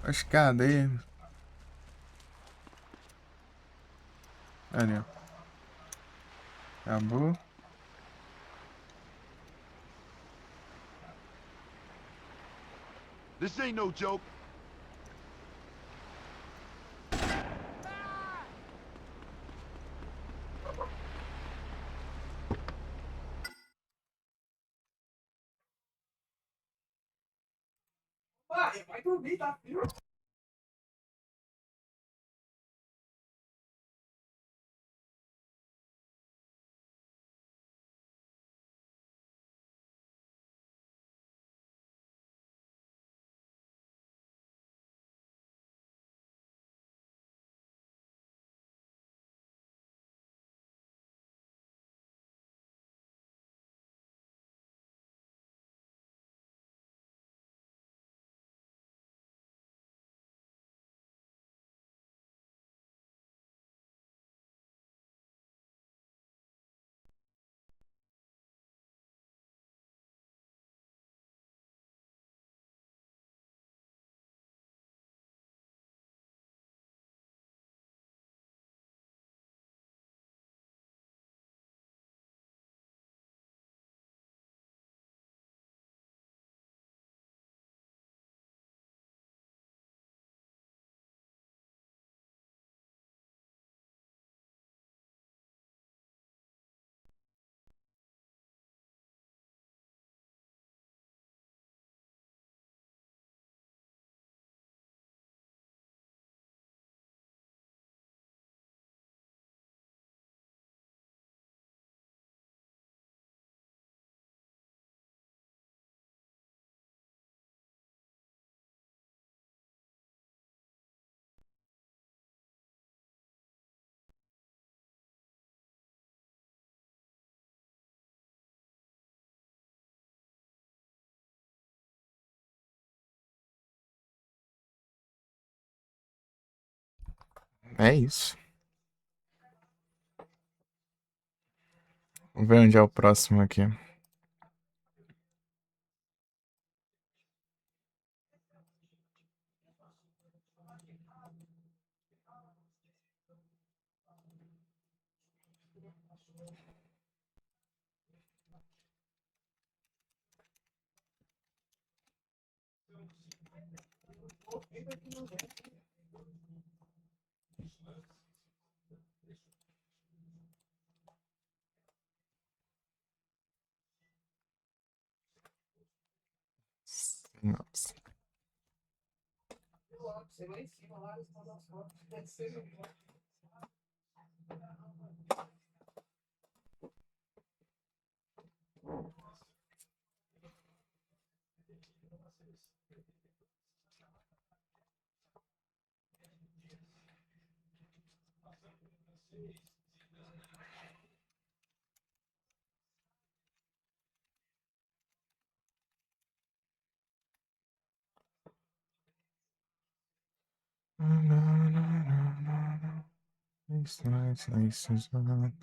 Mas cadê? Ali, ó. Acabou. This ain't no joke. Vai dormir, tá frio. É isso. Vamos ver onde é o próximo aqui. Nossa.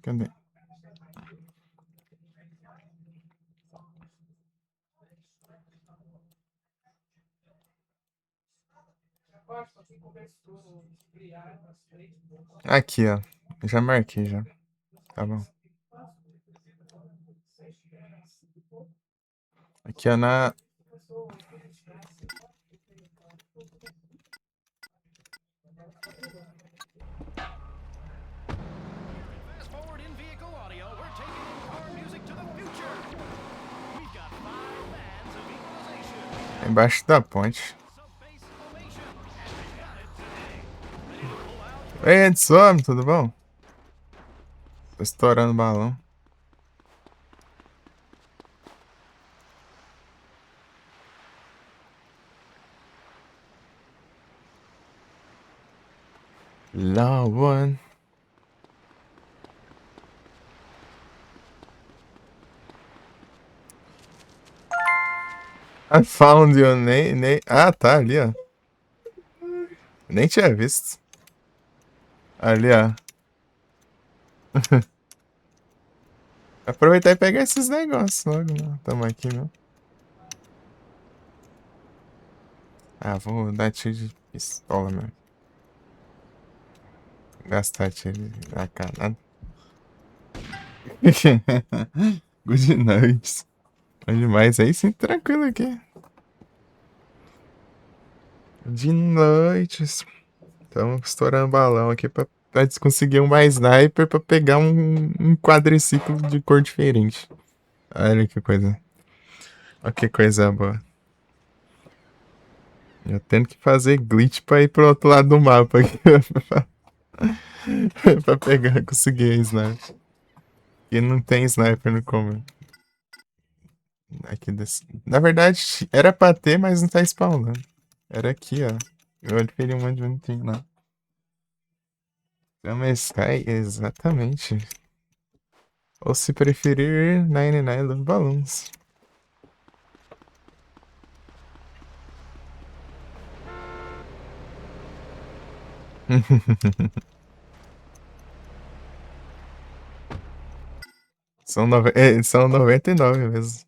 Cadê? Aqui, ó. Já marquei já. Tá bom. Aqui, ó, na... Fast forward in vehicle audio, we're taking car music to the future. We've got 5 bands of equalization. Embaixo da ponte. Sub-bass formation. And we've got it today. Ready to pull out your Ei, Edson, tudo bom? Tô estourando o balão. Love one. I found your name. Ah, tá ali, ó. Nem tinha visto. Ali, ó. Aproveitar e pegar esses negócios logo, né? Tamo aqui, não. Ah, vou dar tiro de pistola mesmo. Gastar tiro na canada. Good night. Bom demais. Aí sim, tranquilo aqui. De noite. Estamos estourando balão aqui pra conseguir um mais sniper pra pegar um quadriciclo de cor diferente. Olha que coisa. Olha que coisa boa. Eu tendo que fazer glitch pra ir pro outro lado do mapa aqui. Pra pegar, conseguir a sniper. E não tem sniper no como. Aqui desse... Na verdade, era pra ter, mas não tá spawnando. Era aqui, ó. Eu adquiri um monte de bonitinho lá. Summer Sky, exatamente. Ou se preferir, 99 Love Balloons. São 99 mesmo.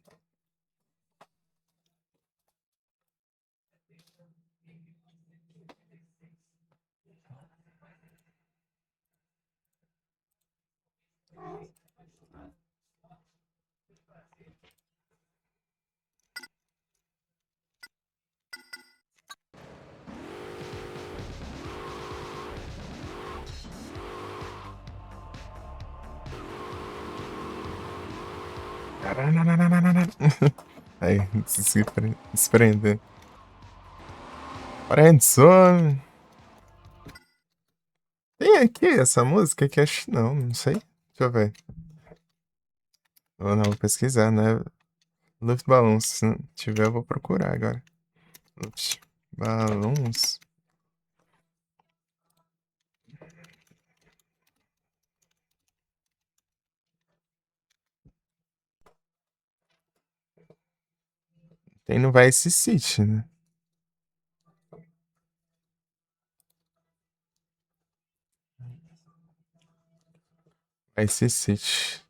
Aí, se prender. Friendzone. Tem aqui essa música que acho. Não sei. Deixa eu ver. Ou não, vou pesquisar, né? Luftballons. Se não tiver, eu vou procurar agora. Luftballons. Tem no Vice City, né? Vice City.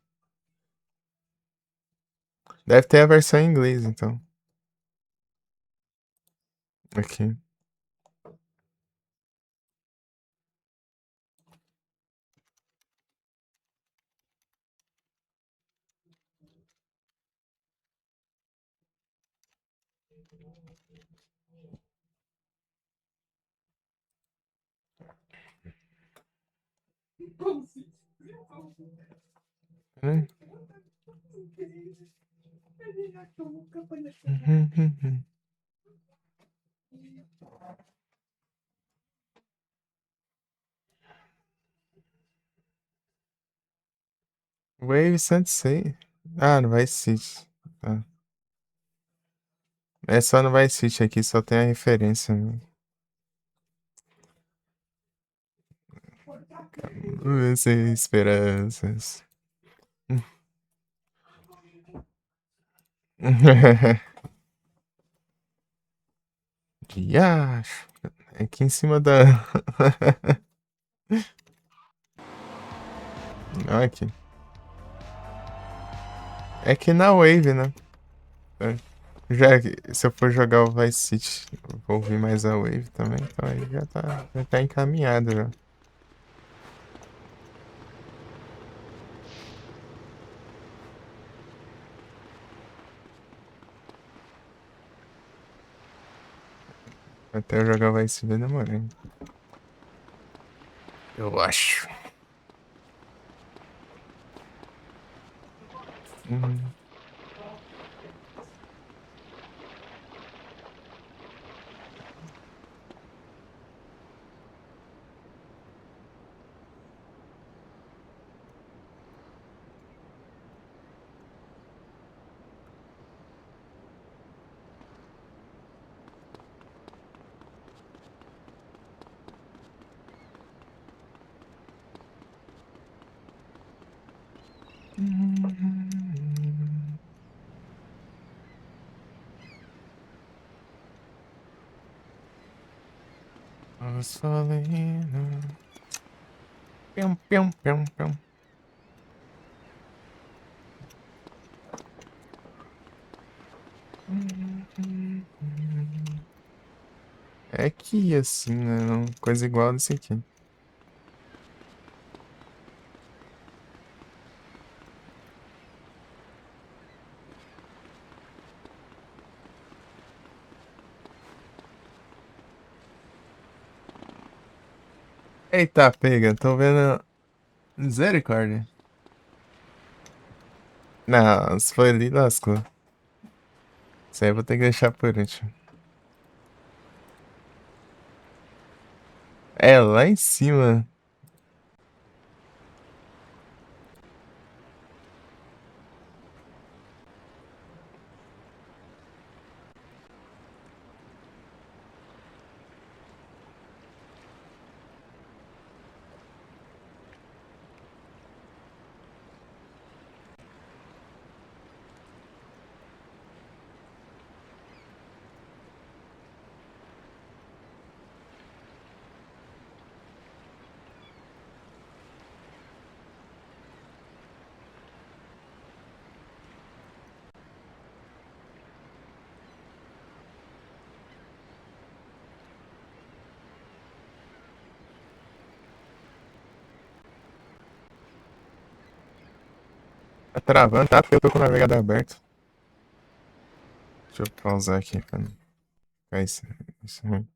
Deve ter a versão em inglês, então. Aqui. Né? Wave Sensei. Ah, no Vice City. Tá. É só no Vice City aqui, só tem a referência, né? Sem esperanças. Diacho. É aqui em cima da. Não, aqui. É que na Wave, né? É. Já se eu for jogar o Vice City, eu vou ouvir mais a Wave também, então aí já tá encaminhado já. Até eu jogar o Vice vai demorar, hein? Eu acho. Uhum. I was falling. Pium, pium, pium, pium. aqui, assim, né? Coisa igual desse aqui. Eita, pega, tô vendo. Misericórdia. Não, se foi ali, lascou. Isso aí eu vou ter que deixar por último. É, lá em cima. Tá travando, tá? Porque eu tô com o navegador aberto. Deixa eu pausar aqui pra não ficar isso ruim.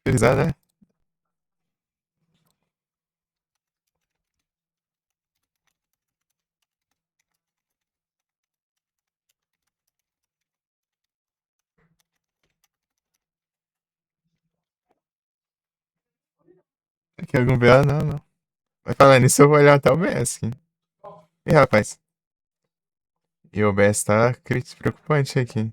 Utilizar, né? Aqui algum BO? Não, não. Mas falando nisso, eu vou olhar até o OBS aqui. Ih, rapaz. E o OBS tá preocupante aqui.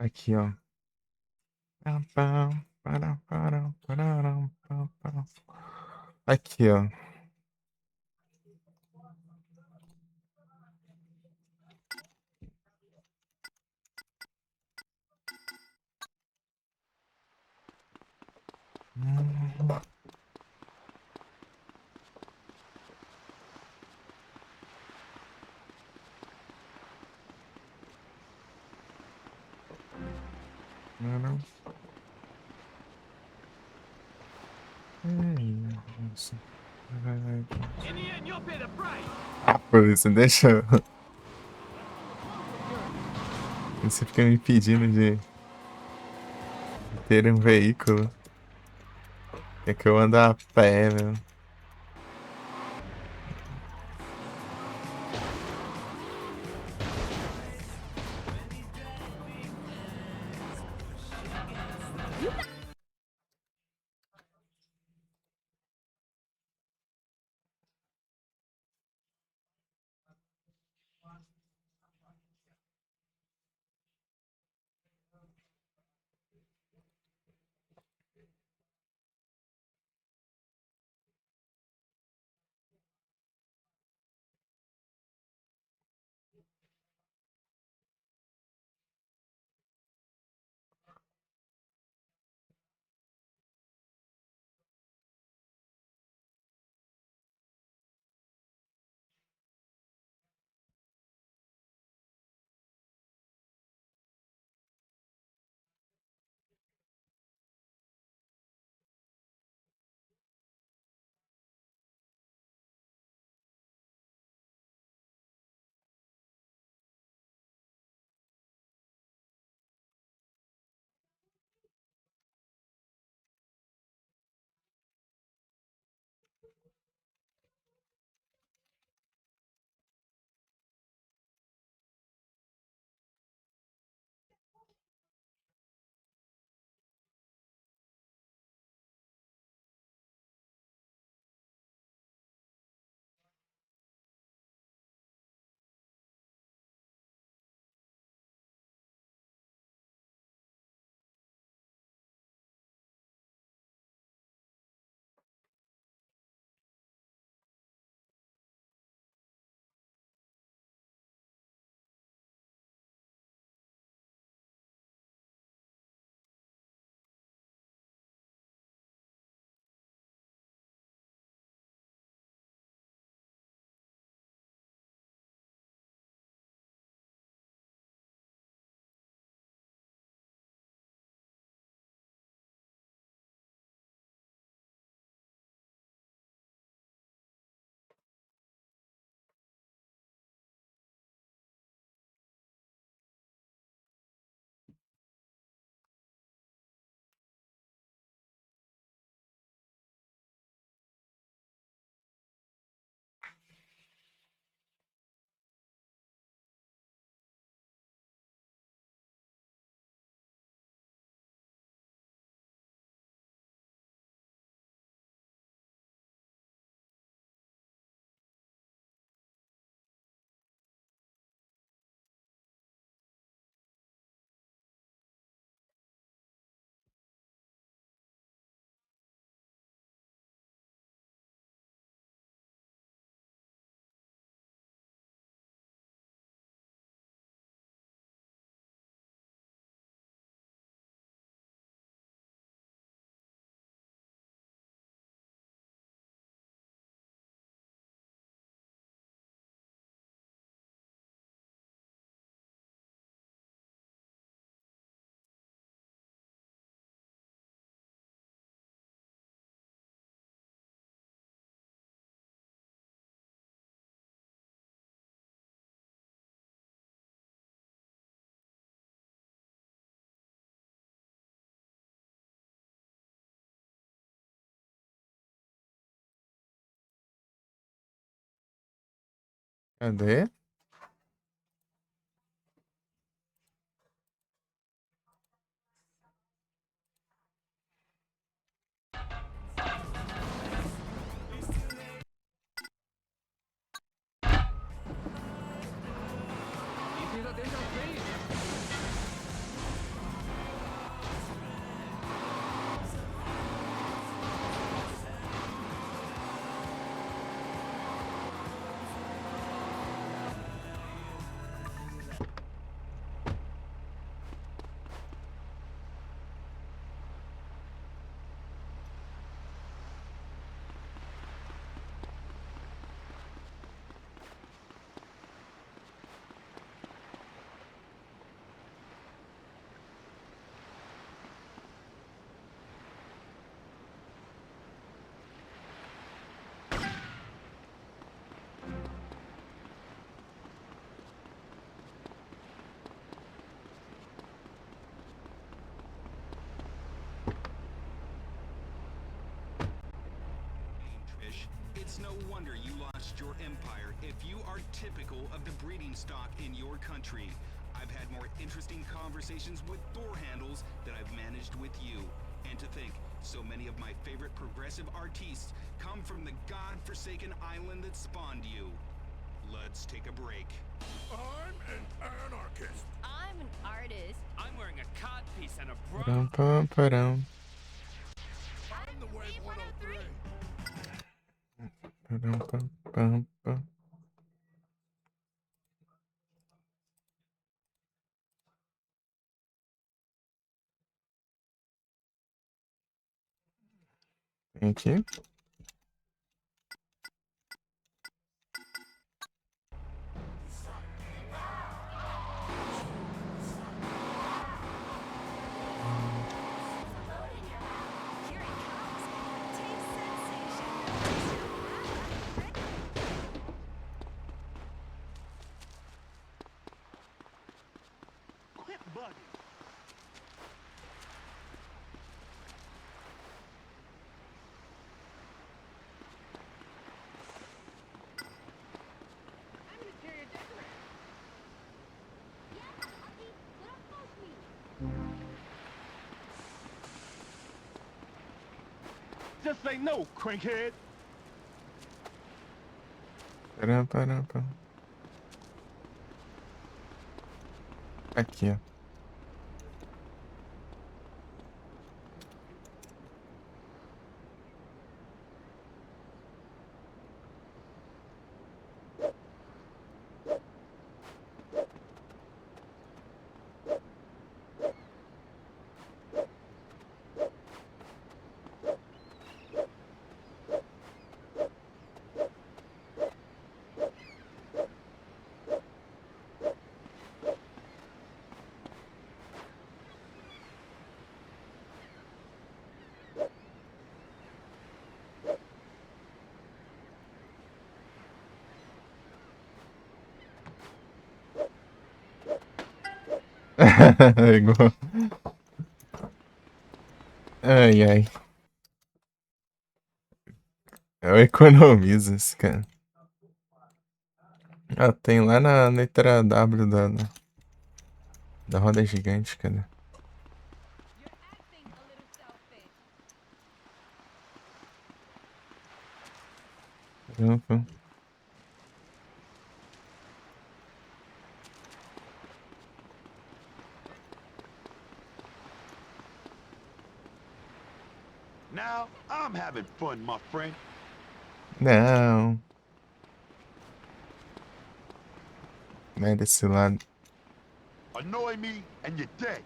Aqui, ó. Aqui, ó. Nossa. In the end, you'll pay the price. Ah, polícia, deixa eu. Você fica me impedindo de ter um veículo. É que eu ando a pé, meu. Cadê? Trish, it's no wonder you lost your empire if you are typical of the breeding stock in your country. I've had more interesting conversations with door handles than I've managed with you. And to think, so many of my favorite progressive artistes come from the god-forsaken island that spawned you. Let's take a break. I'm an anarchist. I'm an artist. I'm wearing a cod piece and a bra. Pum-pum-pa-dum. I'm the Wave 103. Pum-pum-pum-pum. Thank you. Here it comes. Taste sensation. Quit bugging. I'm an interior decorator. Yeah, okay, but don't post me. Just say no, crankhead. Pam-pam-pam. Aqui, ó. Igual. Ai, ai. Eu economizo esse cara. Ah, tem lá na letra W da roda gigante, cadê? You're acting a little selfish. Pam-pam. Now I'm having fun, my friend. Não. Não é desse lado. Annoy me and you're dead.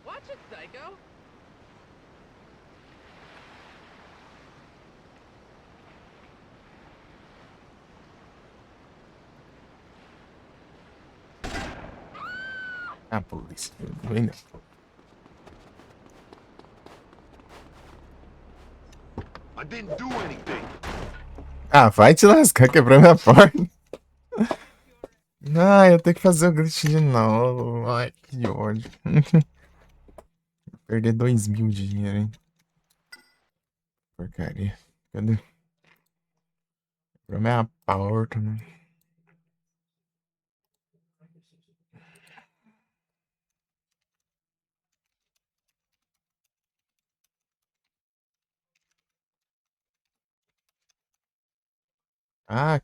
Watch it, psycho. Ah, polícia. Vem não. I didn't do anything. Ah, vai te lascar, quebrou minha porta. Ah, eu tenho que fazer o glitch de novo. Ai, que ódio. Perder 2.000 de dinheiro, hein? Porcaria. Cadê? Quebrou minha porta, né? Ah,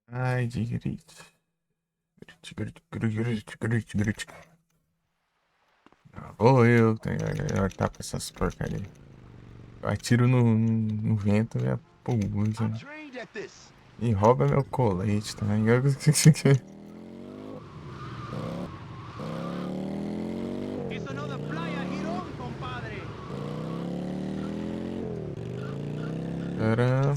Ai, de grit. Grit. Vou eu tenho que cortar pra essas porcaria. Eu atiro no vento e a pulsa. I'm trained at this. E rouba meu colete também. Eso no de playa, Girón, compadre. Tcharam.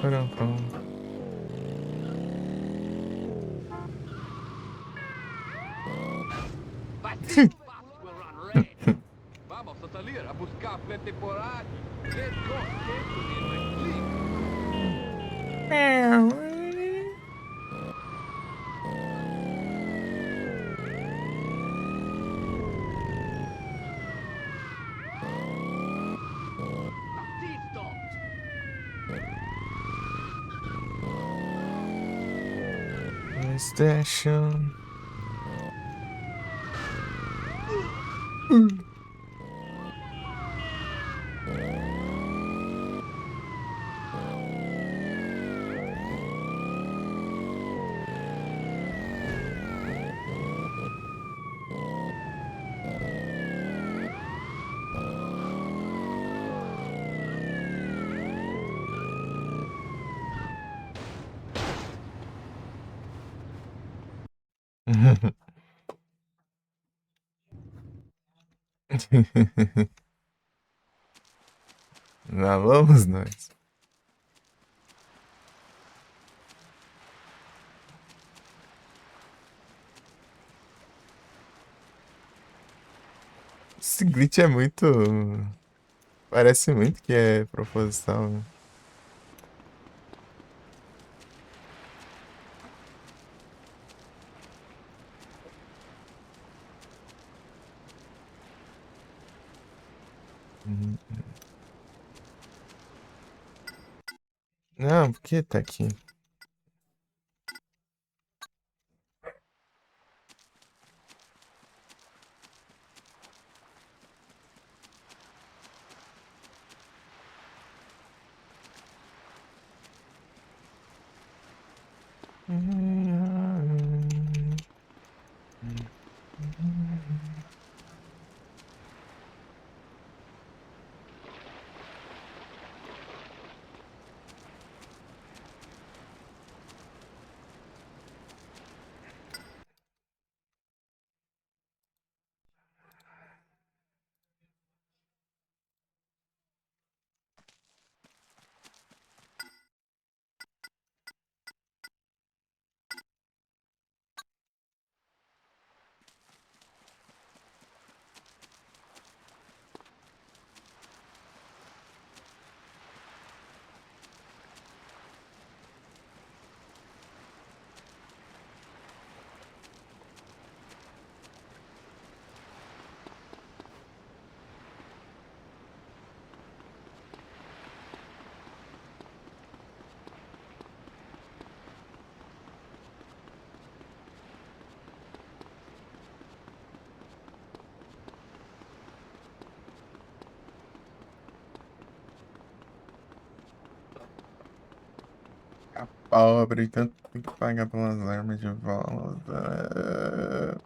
Pam, pam, pam. Vai ser fácil, we'll run red. Vamos a salir a buscar frente por aquí. Let's go, carefully in my sleep. Listo. Station. Lá vamos nós. Esse glitch é muito. Parece muito que é proposital, né? Uhum. Não, por que tá aqui? A pobre, tanto tem que pagar pelas armas de volta.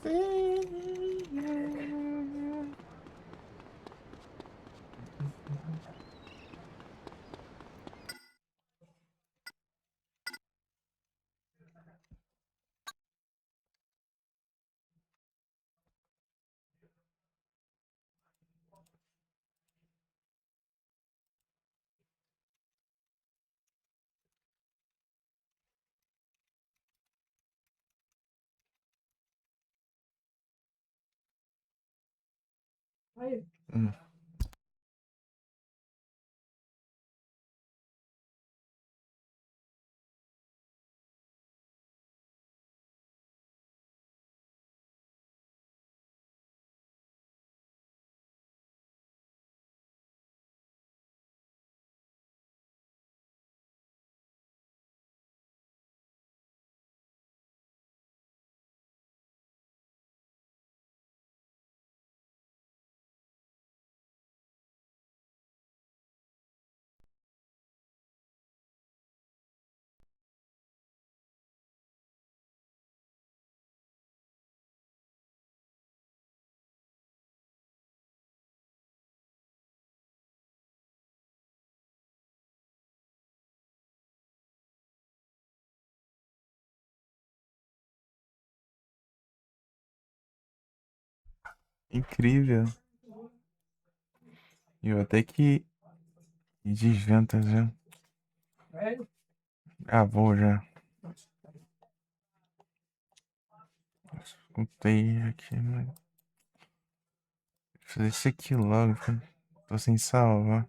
Sim. Hum. Incrível. E eu até que ir de janta já. Ah, vou já. Escutei aqui, mano. Vou fazer isso aqui logo, cara. Tô sem salvar.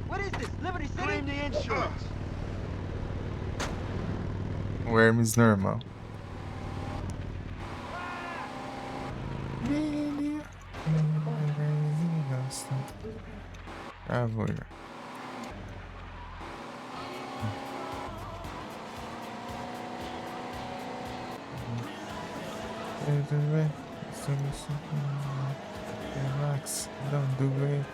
What is this, Liberty City? Claim the insurance. O Hermes normal. Ah, vou já. Relax, don't do it.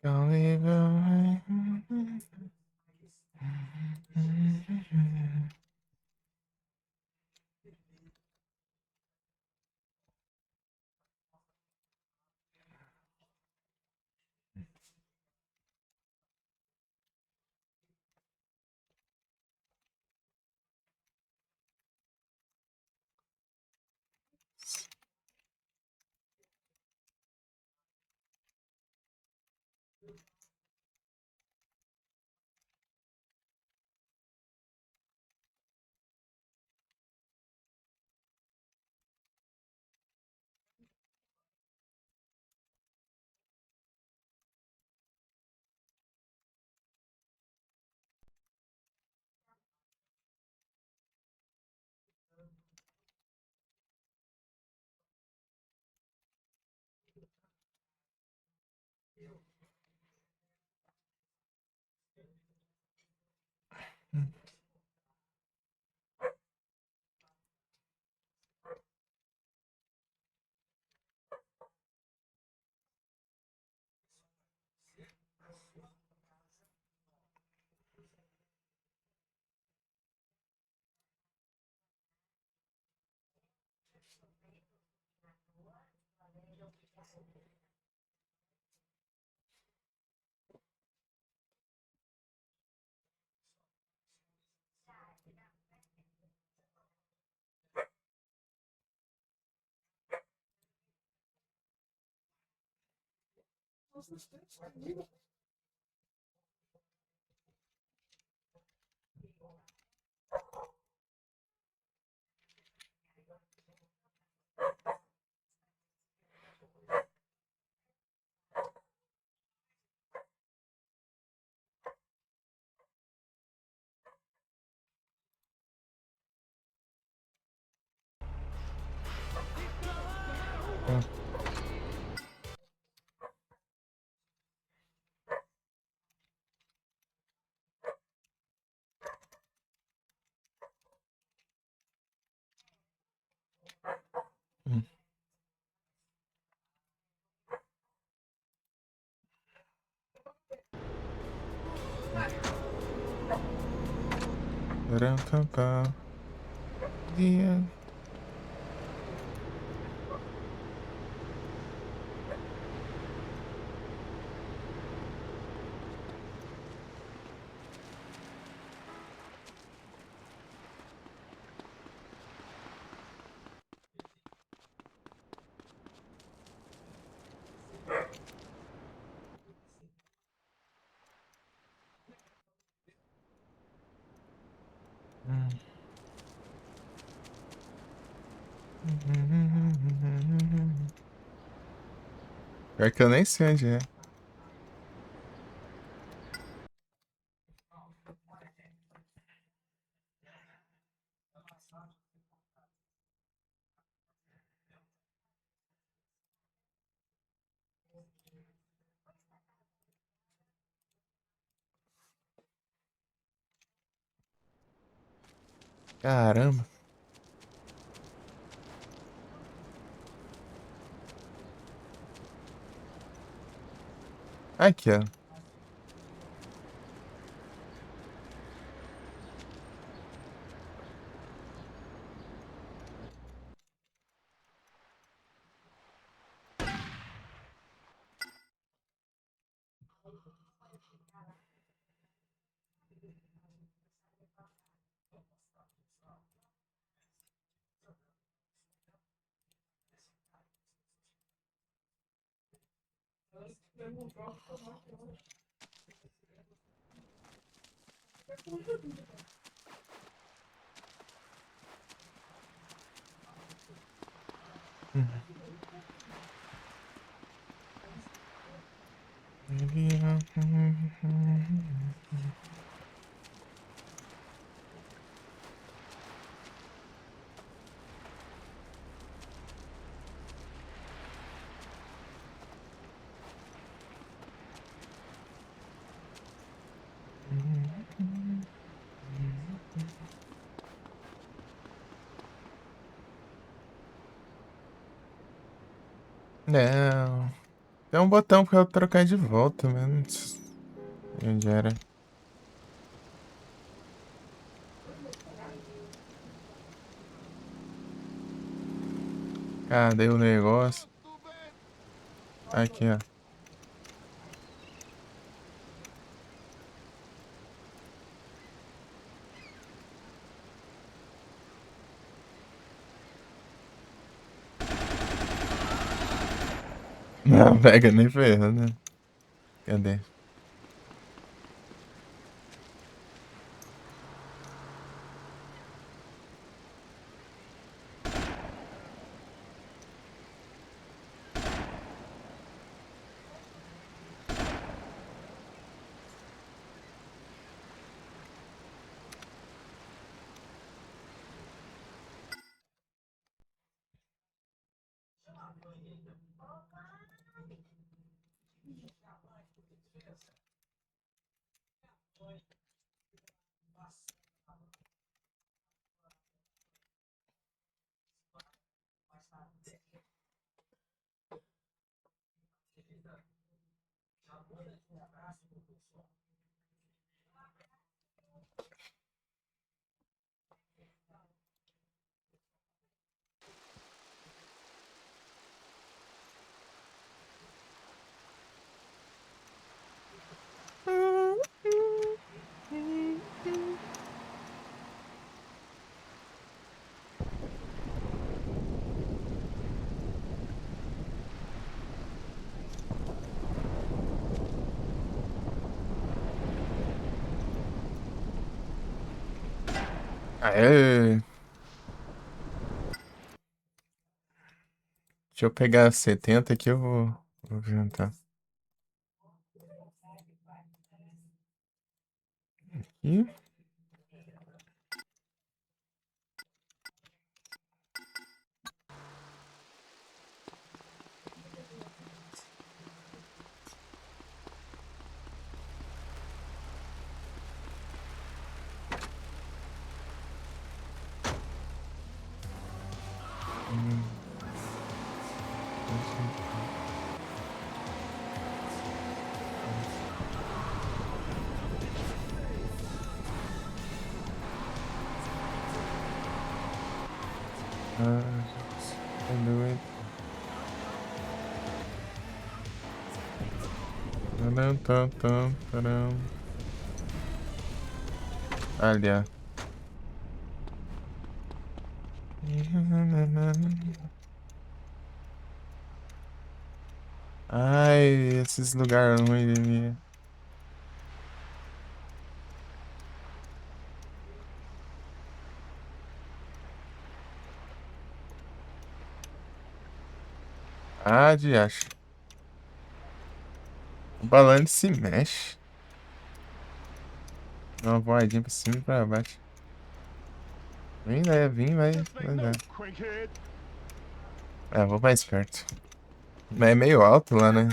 Don't leave away. Yeah. Pior que eu nem sei onde é. Caramba. Aqui, ó. Não. Tem um botão pra eu trocar de volta, mano. Onde era? Cadê o negócio? Aqui, ó. Não, pega nem ferrando, né? Cadê? Aê! Deixa eu pegar 70 aqui, eu vou jantar. Aqui. Can do it. Taram, tam, tam, taram. Ali, ó. Ai, esses lugares ruins de mim. Ah, de acho. O balão se mexe. Dá uma voadinha pra cima e pra baixo. Vem, vai dar. É, vou mais perto. Mas é meio alto lá, né?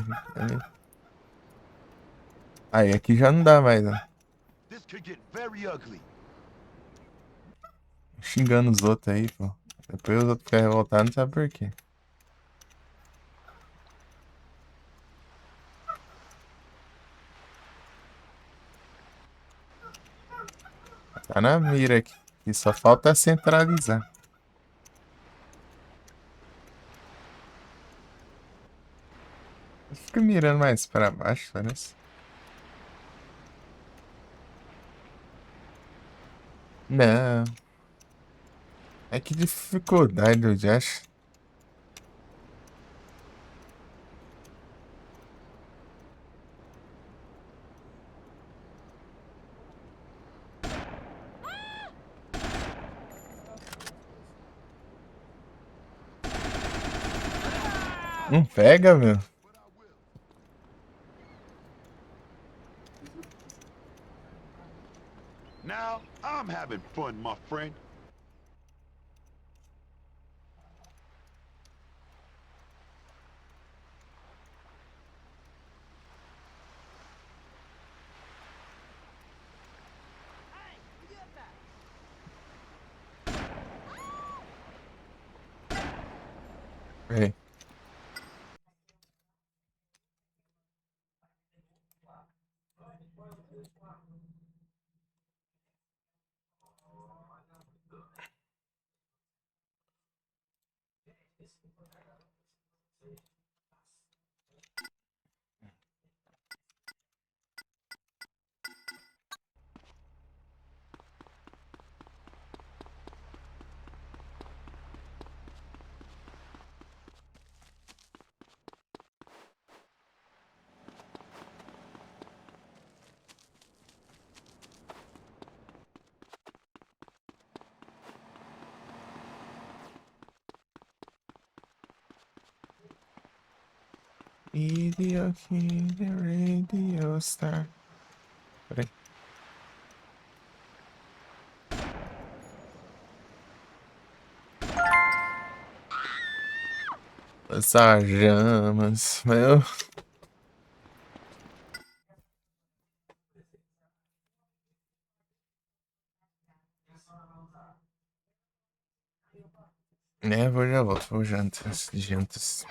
Aí, aqui já não dá mais, ó. This could get very ugly. Xingando os outros aí, pô. Depois os outros ficam revoltados, não sabe por quê. Tá na mira aqui. E só falta centralizar. Fica mirando mais pra baixo, parece. Não. É que dificuldade eu já acho. Não pega, meu. Now I'm having fun, my friend. Peraí. Video Kid Radio Star. Peraí. Essas jamas, meu. É, vou já volto, vou jantar, jantas.